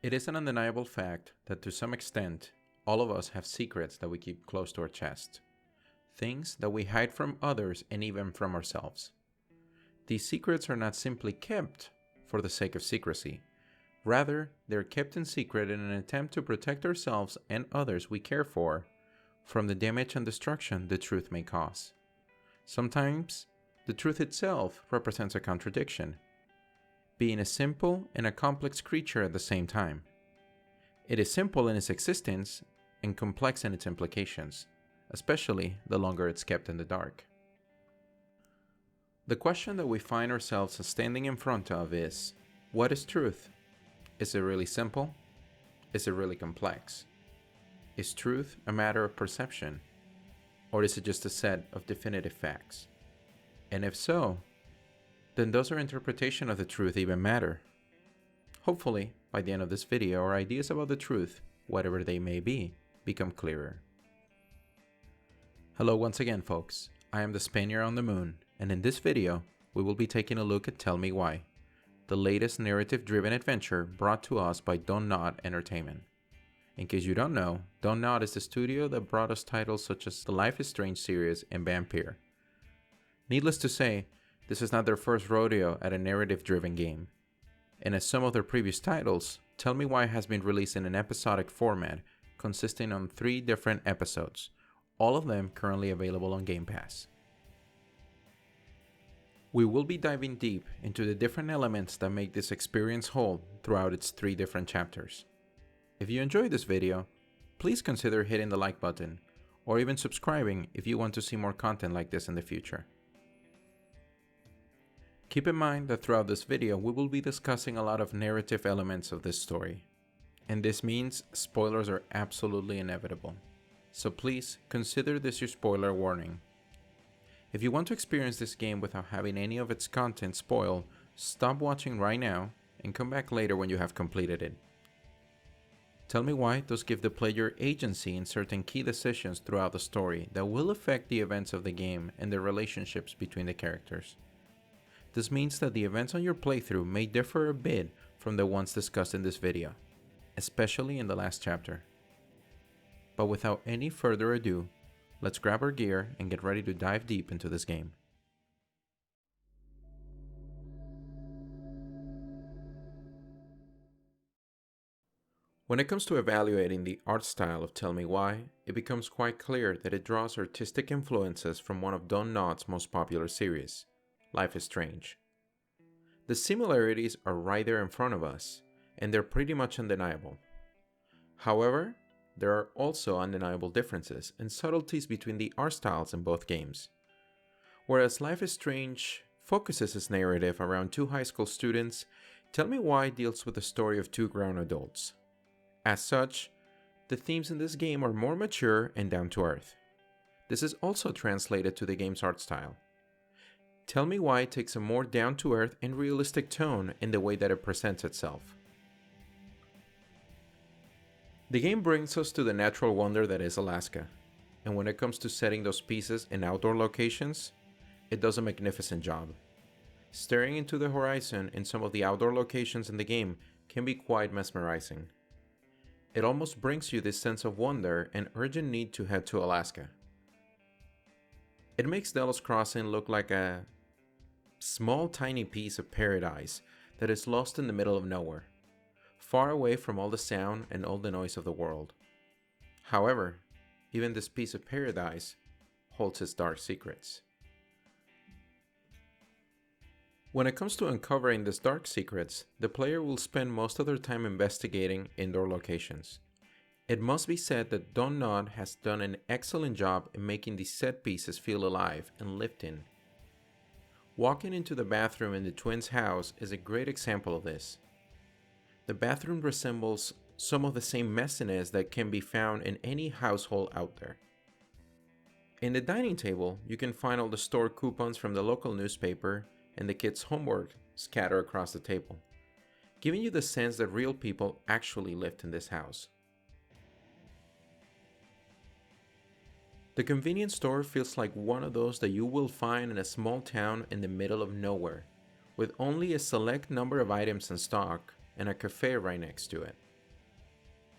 It is an undeniable fact that to some extent, all of us have secrets that we keep close to our chest. Things that we hide from others and even from ourselves. These secrets are not simply kept for the sake of secrecy. Rather, they're kept in secret in an attempt to protect ourselves and others we care for from the damage and destruction the truth may cause. Sometimes, the truth itself represents a contradiction, being a simple and a complex creature at the same time. It is simple in its existence and complex in its implications, especially the longer it's kept in the dark. The question that we find ourselves standing in front of is, what is truth? Is it really simple? Is it really complex? Is truth a matter of perception? Or is it just a set of definitive facts? And if so, then does our interpretation of the truth even matter? Hopefully, by the end of this video, our ideas about the truth, whatever they may be, become clearer. Hello once again, folks. I am the Spaniard on the moon, and in this video, we will be taking a look at Tell Me Why, the latest narrative-driven adventure brought to us by Dontnod Entertainment. In case you don't know, Dontnod is the studio that brought us titles such as the Life is Strange series and Vampire. Needless to say, this is not their first rodeo at a narrative-driven game. And as some of their previous titles, Tell Me Why has been released in an episodic format consisting of 3 different episodes, all of them currently available on Game Pass. We will be diving deep into the different elements that make this experience whole throughout its 3 different chapters. If you enjoyed this video, please consider hitting the like button, or even subscribing if you want to see more content like this in the future. Keep in mind that throughout this video we will be discussing a lot of narrative elements of this story, and this means spoilers are absolutely inevitable, so please consider this your spoiler warning. If you want to experience this game without having any of its content spoiled, stop watching right now and come back later when you have completed it. Tell Me Why does give the player agency in certain key decisions throughout the story that will affect the events of the game and the relationships between the characters. This means that the events on your playthrough may differ a bit from the ones discussed in this video, especially in the last chapter. But without any further ado, let's grab our gear and get ready to dive deep into this game. When it comes to evaluating the art style of Tell Me Why, it becomes quite clear that it draws artistic influences from one of Dontnod's most popular series, Life is Strange. The similarities are right there in front of us, and they're pretty much undeniable. However, there are also undeniable differences and subtleties between the art styles in both games. Whereas Life is Strange focuses its narrative around 2 high school students, Tell Me Why deals with the story of 2 grown adults. As such, the themes in this game are more mature and down to earth. This is also translated to the game's art style. Tell Me Why takes a more down to earth and realistic tone in the way that it presents itself. The game brings us to the natural wonder that is Alaska, and when it comes to setting those pieces in outdoor locations, it does a magnificent job. Staring into the horizon in some of the outdoor locations in the game can be quite mesmerizing. It almost brings you this sense of wonder and urgent need to head to Alaska. It makes Delos Crossing look like a small tiny piece of paradise that is lost in the middle of nowhere, far away from all the sound and all the noise of the world. However, even this piece of paradise holds its dark secrets. When it comes to uncovering these dark secrets, the player will spend most of their time investigating indoor locations. It must be said that Dontnod has done an excellent job in making these set pieces feel alive and lived in. Walking into the bathroom in the twins' house is a great example of this. The bathroom resembles some of the same messiness that can be found in any household out there. In the dining table, you can find all the store coupons from the local newspaper and the kids' homework scattered across the table, giving you the sense that real people actually lived in this house. The convenience store feels like one of those that you will find in a small town in the middle of nowhere, with only a select number of items in stock and a cafe right next to it.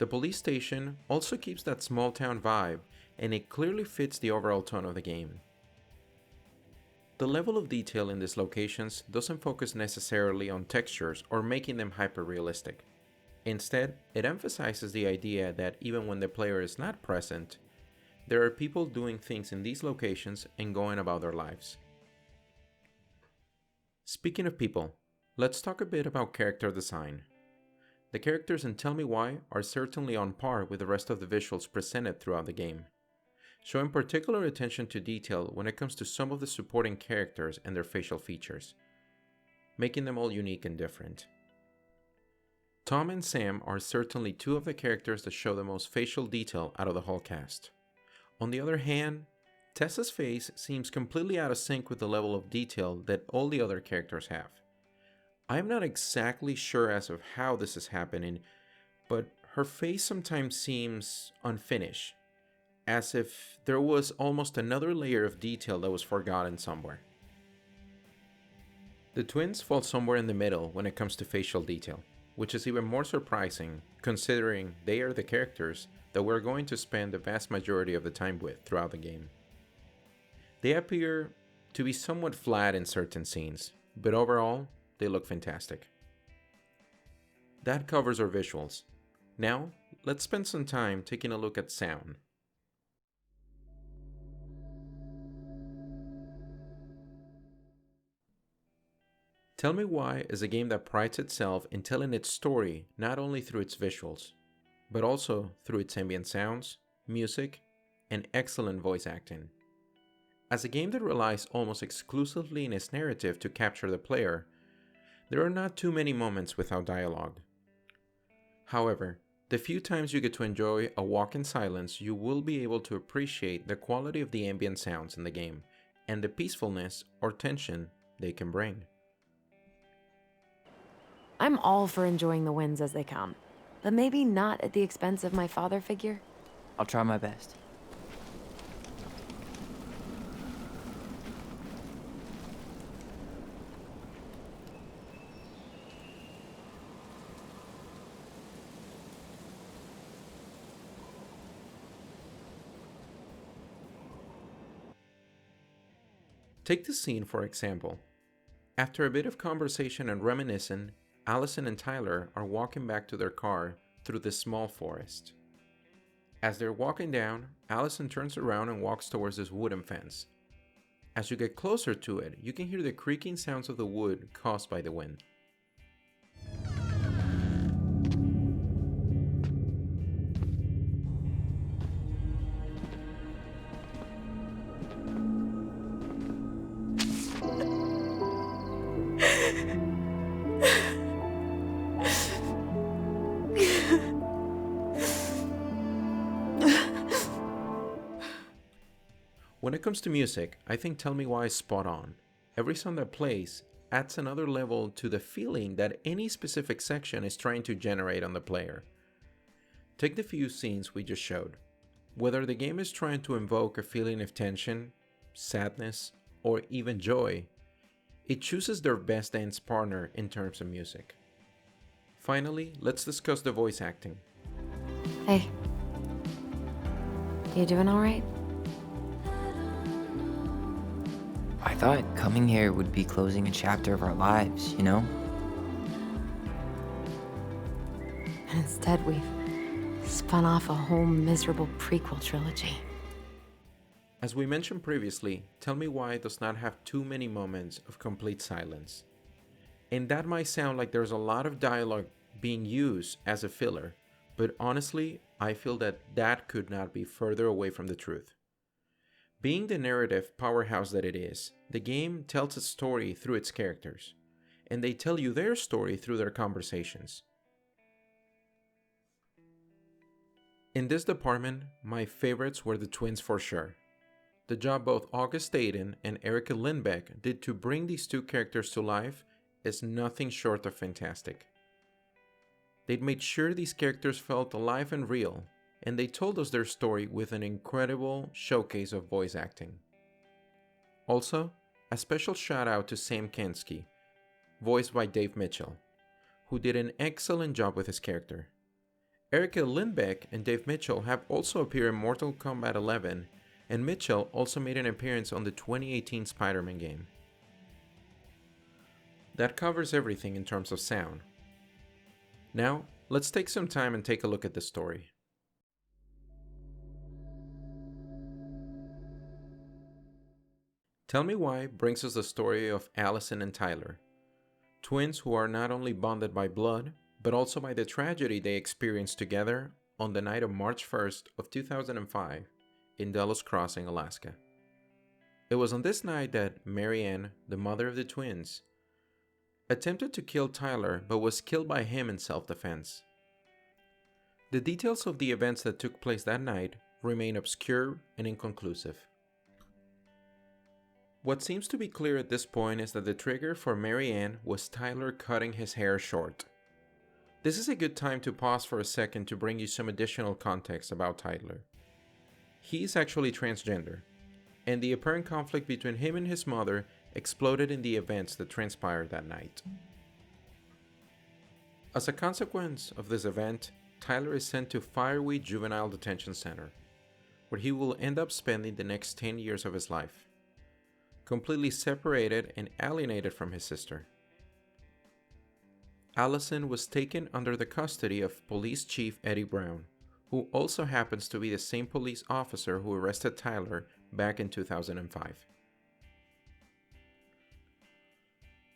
The police station also keeps that small town vibe, and it clearly fits the overall tone of the game. The level of detail in these locations doesn't focus necessarily on textures or making them hyper-realistic. Instead, it emphasizes the idea that even when the player is not present, there are people doing things in these locations and going about their lives. Speaking of people, let's talk a bit about character design. The characters in Tell Me Why are certainly on par with the rest of the visuals presented throughout the game, showing particular attention to detail when it comes to some of the supporting characters and their facial features, making them all unique and different. Tom and Sam are certainly two of the characters that show the most facial detail out of the whole cast. On the other hand, Tessa's face seems completely out of sync with the level of detail that all the other characters have. I am not exactly sure as of how this is happening, but her face sometimes seems unfinished, as if there was almost another layer of detail that was forgotten somewhere. The twins fall somewhere in the middle when it comes to facial detail, which is even more surprising considering they are the characters that we're going to spend the vast majority of the time with throughout the game. They appear to be somewhat flat in certain scenes, but overall, they look fantastic. That covers our visuals. Now, let's spend some time taking a look at sound. Tell Me Why is a game that prides itself in telling its story not only through its visuals, but also through its ambient sounds, music, and excellent voice acting. As a game that relies almost exclusively in its narrative to capture the player, there are not too many moments without dialogue. However, the few times you get to enjoy a walk in silence, you will be able to appreciate the quality of the ambient sounds in the game and the peacefulness or tension they can bring. I'm all for enjoying the wins as they come, but maybe not at the expense of my father figure. I'll try my best. Take this scene for example. After a bit of conversation and reminiscing, Allison and Tyler are walking back to their car through this small forest. As they're walking down, Allison turns around and walks towards this wooden fence. As you get closer to it, you can hear the creaking sounds of the wood caused by the wind. When it comes to music, I think Tell Me Why is spot on. Every song that plays adds another level to the feeling that any specific section is trying to generate on the player. Take the few scenes we just showed. Whether the game is trying to invoke a feeling of tension, sadness, or even joy, it chooses their best dance partner in terms of music. Finally, let's discuss the voice acting. Hey. You doing all right? I thought coming here would be closing a chapter of our lives, you know? And instead, we've spun off a whole miserable prequel trilogy. As we mentioned previously, Tell Me Why does not have too many moments of complete silence. And that might sound like there's a lot of dialogue being used as a filler, but honestly, I feel that that could not be further away from the truth. Being the narrative powerhouse that it is, the game tells its story through its characters, and they tell you their story through their conversations. In this department, my favorites were the twins for sure. The job both August Staden and Erica Lindbeck did to bring these two characters to life is nothing short of fantastic. They'd made sure these characters felt alive and real, and they told us their story with an incredible showcase of voice acting. Also, a special shout out to Sam Kensky, voiced by Dave Mitchell, who did an excellent job with his character. Erica Lindbeck and Dave Mitchell have also appeared in Mortal Kombat 11, and Mitchell also made an appearance on the 2018 Spider-Man game. That covers everything in terms of sound. Now, let's take some time and take a look at the story. Tell Me Why brings us the story of Allison and Tyler, twins who are not only bonded by blood, but also by the tragedy they experienced together on the night of March 1st of 2005 in Delos Crossing, Alaska. It was on this night that Mary Ann, the mother of the twins, attempted to kill Tyler but was killed by him in self-defense. The details of the events that took place that night remain obscure and inconclusive. What seems to be clear at this point is that the trigger for Mary Ann was Tyler cutting his hair short. This is a good time to pause for a second to bring you some additional context about Tyler. He is actually transgender, and the apparent conflict between him and his mother exploded in the events that transpired that night. As a consequence of this event, Tyler is sent to Fireweed Juvenile Detention Center, where he will end up spending the next 10 years of his life, completely separated and alienated from his sister. Allison was taken under the custody of Police Chief Eddie Brown, who also happens to be the same police officer who arrested Tyler back in 2005.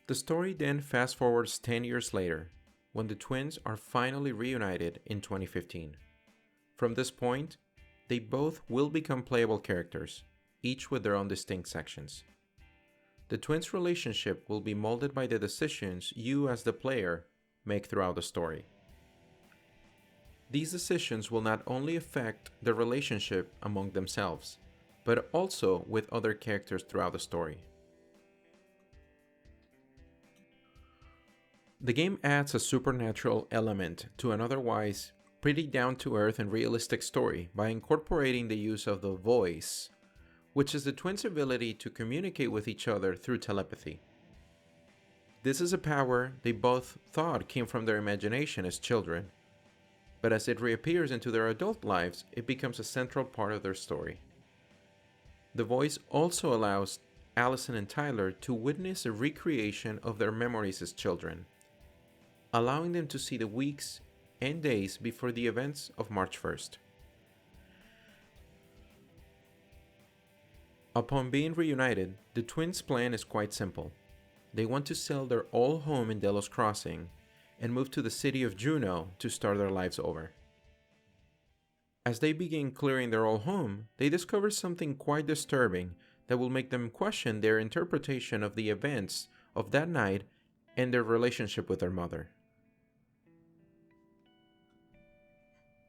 The story then fast forwards 10 years later, when the twins are finally reunited in 2015. From this point, they both will become playable characters, each with their own distinct sections. The twins' relationship will be molded by the decisions you as the player make throughout the story. These decisions will not only affect the relationship among themselves, but also with other characters throughout the story. The game adds a supernatural element to an otherwise pretty down-to-earth and realistic story by incorporating the use of the voice, which is the twins' ability to communicate with each other through telepathy. This is a power they both thought came from their imagination as children, but as it reappears into their adult lives, it becomes a central part of their story. The voice also allows Allison and Tyler to witness a recreation of their memories as children, allowing them to see the weeks and days before the events of March 1st. Upon being reunited, the twins' plan is quite simple. They want to sell their old home in Delos Crossing and move to the city of Juneau to start their lives over. As they begin clearing their old home, they discover something quite disturbing that will make them question their interpretation of the events of that night and their relationship with their mother.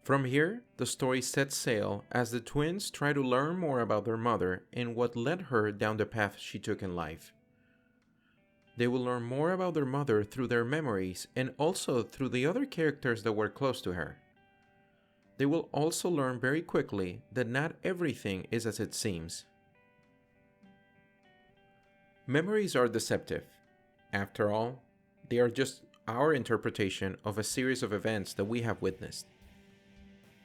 From here, the story sets sail as the twins try to learn more about their mother and what led her down the path she took in life. They will learn more about their mother through their memories and also through the other characters that were close to her. They will also learn very quickly that not everything is as it seems. Memories are deceptive. After all, they are just our interpretation of a series of events that we have witnessed.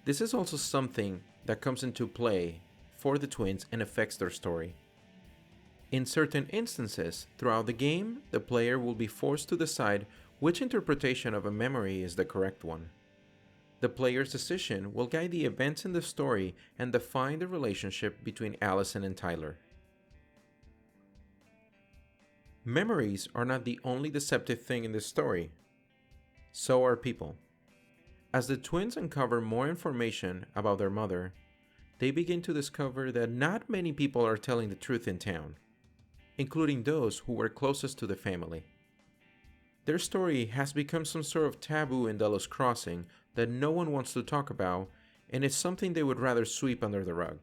This is also something that comes into play for the twins and affects their story. In certain instances, throughout the game, the player will be forced to decide which interpretation of a memory is the correct one. The player's decision will guide the events in the story and define the relationship between Allison and Tyler. Memories are not the only deceptive thing in this story. So are people. As the twins uncover more information about their mother, they begin to discover that not many people are telling the truth in town, including those who were closest to the family. Their story has become some sort of taboo in Delos Crossing that no one wants to talk about, and it's something they would rather sweep under the rug.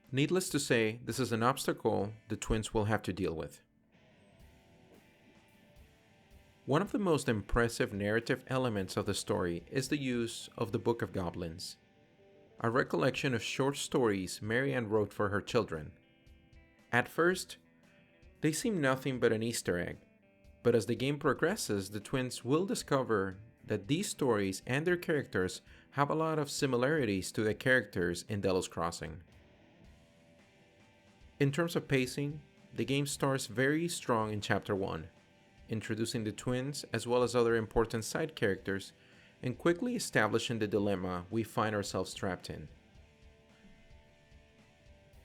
Needless to say, this is an obstacle the twins will have to deal with. One of the most impressive narrative elements of the story is the use of the Book of Goblins, a recollection of short stories Mary Ann wrote for her children. At first, they seem nothing but an Easter egg, but as the game progresses, the twins will discover that these stories and their characters have a lot of similarities to the characters in Delos Crossing. In terms of pacing, the game starts very strong in Chapter 1, introducing the twins as well as other important side characters and quickly establishing the dilemma we find ourselves trapped in.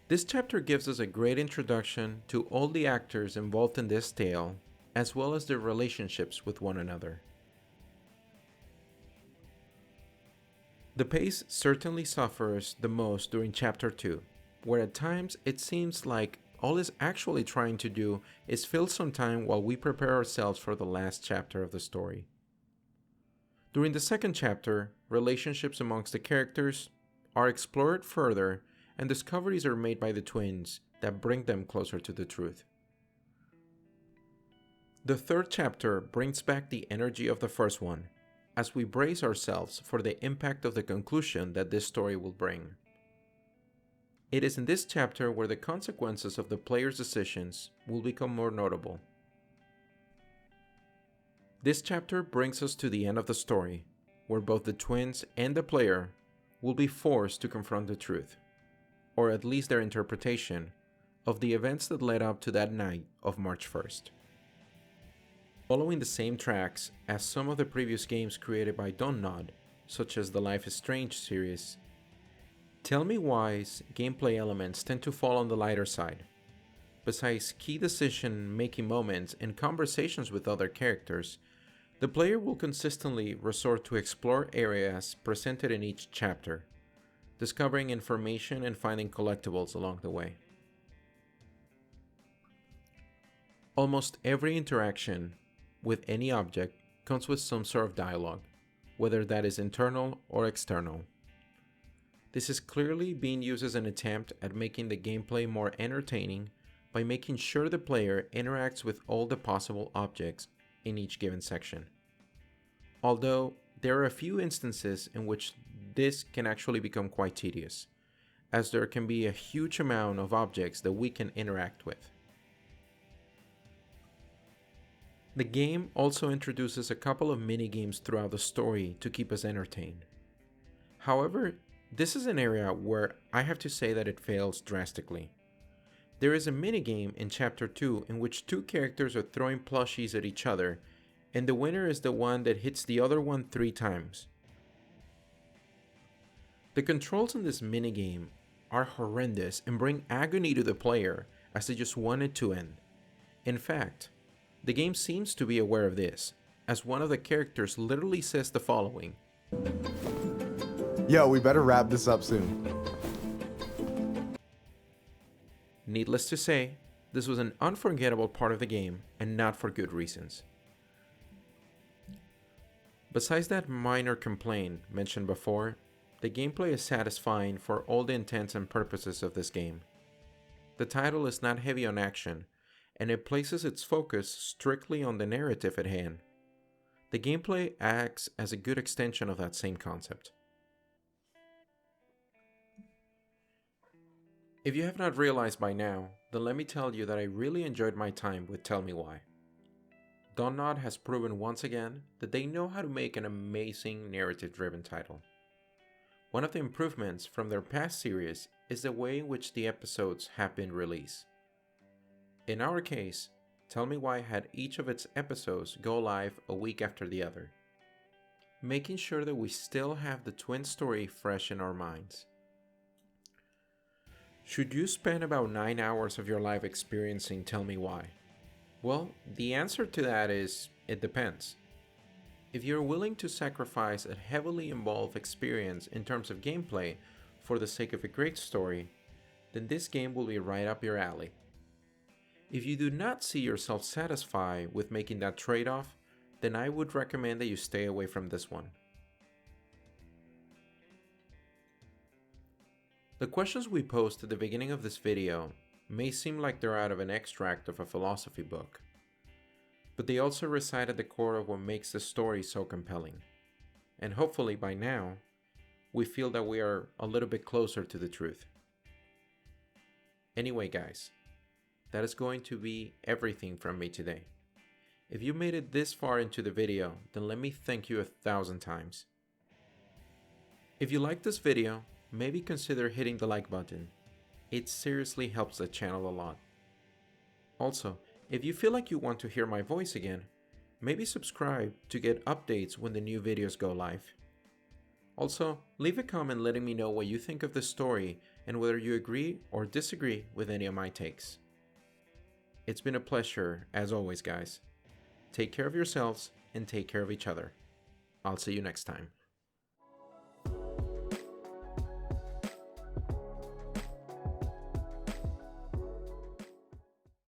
This chapter gives us a great introduction to all the actors involved in this tale, as well as their relationships with one another. The pace certainly suffers the most during Chapter 2, where at times it seems like all it's actually trying to do is fill some time while we prepare ourselves for the last chapter of the story. During the second chapter, relationships amongst the characters are explored further and discoveries are made by the twins that bring them closer to the truth. The third chapter brings back the energy of the first one, as we brace ourselves for the impact of the conclusion that this story will bring. It is in this chapter where the consequences of the player's decisions will become more notable. This chapter brings us to the end of the story, where both the twins and the player will be forced to confront the truth, or at least their interpretation, of the events that led up to that night of March 1st. Following the same tracks as some of the previous games created by Dontnod, such as the Life is Strange series, Tell Me Why's gameplay elements tend to fall on the lighter side. Besides key decision-making moments and conversations with other characters, the player will consistently resort to explore areas presented in each chapter, discovering information and finding collectibles along the way. Almost every interaction with any object comes with some sort of dialogue, whether that is internal or external. This is clearly being used as an attempt at making the gameplay more entertaining by making sure the player interacts with all the possible objects in each given section. Although, there are a few instances in which this can actually become quite tedious, as there can be a huge amount of objects that we can interact with. The game also introduces a couple of mini-games throughout the story to keep us entertained. However, this is an area where I have to say that it fails drastically. There is a minigame in Chapter 2 in which two characters are throwing plushies at each other, and the winner is the one that hits the other one 3 times. The controls in this minigame are horrendous and bring agony to the player as they just want it to end. In fact, the game seems to be aware of this, as one of the characters literally says the following: "Yo, we better wrap this up soon." Needless to say, this was an unforgettable part of the game, and not for good reasons. Besides that minor complaint mentioned before, the gameplay is satisfying for all the intents and purposes of this game. The title is not heavy on action, and it places its focus strictly on the narrative at hand. The gameplay acts as a good extension of that same concept. If you have not realized by now, then let me tell you that I really enjoyed my time with Tell Me Why. Dontnod has proven once again that they know how to make an amazing narrative-driven title. One of the improvements from their past series is the way in which the episodes have been released. In our case, Tell Me Why had each of its episodes go live a week after the other, making sure that we still have the twin story fresh in our minds. Should you spend about 9 hours of your life experiencing Tell Me Why? Well, the answer to that is, it depends. If you're willing to sacrifice a heavily involved experience in terms of gameplay for the sake of a great story, then this game will be right up your alley. If you do not see yourself satisfied with making that trade-off, then I would recommend that you stay away from this one. The questions we posed at the beginning of this video may seem like they're out of an extract of a philosophy book, but they also reside at the core of what makes the story so compelling. And hopefully by now, we feel that we are a little bit closer to the truth. Anyway guys, that is going to be everything from me today. If you made it this far into the video, then let me thank you 1,000 times. If you like this video, maybe consider hitting the like button. It seriously helps the channel a lot. Also, if you feel like you want to hear my voice again, maybe subscribe to get updates when the new videos go live. Also, leave a comment letting me know what you think of the story and whether you agree or disagree with any of my takes. It's been a pleasure, as always, guys. Take care of yourselves and take care of each other. I'll see you next time.